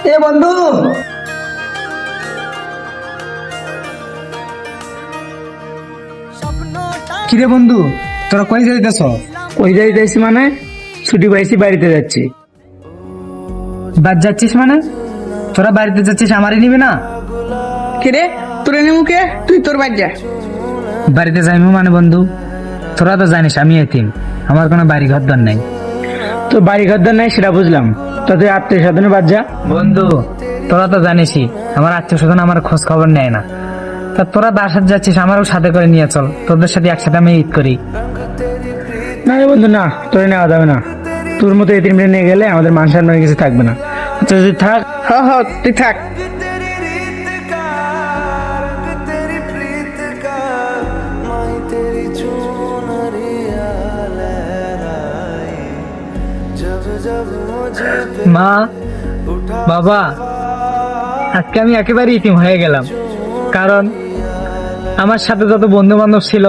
এ বন্ধু, কিরে বন্ধু, তোরা কই যাইতেছ? কই যাইতেছি মানে? ছুটি পাইছি, বাড়িতে যাচ্ছি। বাদ যাচ্ছিস মানে? তোরা বাড়িতে যাচ্ছিস, আমারই নিবি না? কিরে তোরে নিমুকে, তুই তোর বাড়ি যা। বাড়িতে যাইমু মানে বন্ধু, তোরা তো জানিস আমি এতিম, আমার কোনো বাড়ি ঘরদর নাই। তো বাড়ি ঘরদার নাই সেটা বুঝলাম, তা তুই আত্মীয় স্বজনে বাদ যা। বন্ধু, তোরা তো জানিসই আমার আত্মীয় স্বজন আমার খোঁজ খবর নেয় না। তা তোরা বাসার যাচ্ছিস, আমারও সাথে করে নিয়ে চল, তোদের সাথে একসাথে আমি ঈদ করি। না রে বন্ধু, না, তোরে নেওয়া যাবে না। তোর মতো এতিম নিয়ে গেলে আমাদের মান সম্মান কিছু থাকবে না। আচ্ছা তুই থাক। হ হ তুই থাক। মা, বাবা, আজকে আমি একেবারে ইতিম হয়ে গেলাম। কারণ আমার সাথে যত বন্ধু বান্ধব ছিল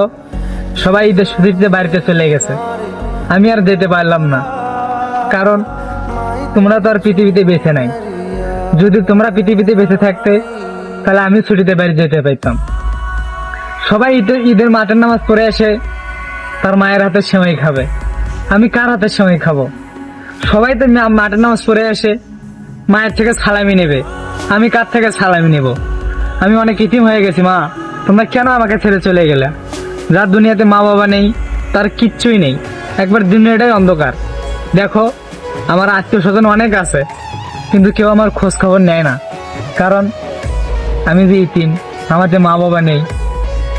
সবাই ঈদের ছুটিতে বাড়িতে চলে গেছে, আমি আর যেতে পারলাম না। কারণ তোমরা তো আর পৃথিবীতে বেঁচে নাই। যদি তোমরা পৃথিবীতে বেঁচে থাকতে তাহলে আমি ছুটিতে বাড়ি যেতে পারতাম। সবাই ঈদের মাঠের নামাজ পড়ে এসে তার মায়ের হাতে সেমাই খাবে, আমি কার হাতে সেমাই খাবো? সবাই তো মাঠের নামাজ পড়ে এসে মায়ের থেকে সালামি নেবে, আমি কার থেকে সালামি নেব? আমি অনেক ইতিম হয়ে গেছি মা, তোমরা কেন আমাকে ছেড়ে চলে গেলে? যার দুনিয়াতে মা বাবা নেই তার কিচ্ছুই নেই, একবার দুনিয়াটাই অন্ধকার। দেখো, আমার আত্মীয় স্বজন অনেক আছে, কিন্তু কেউ আমার খোঁজ খবর নেয় না। কারণ আমি যে ইতিম, আমার যে মা বাবা নেই,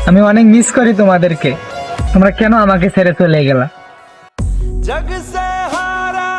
আমি অনেক মিস করি তোমাদেরকে। তোমরা কেন আমাকে ছেড়ে চলে গেলা? जग से हारा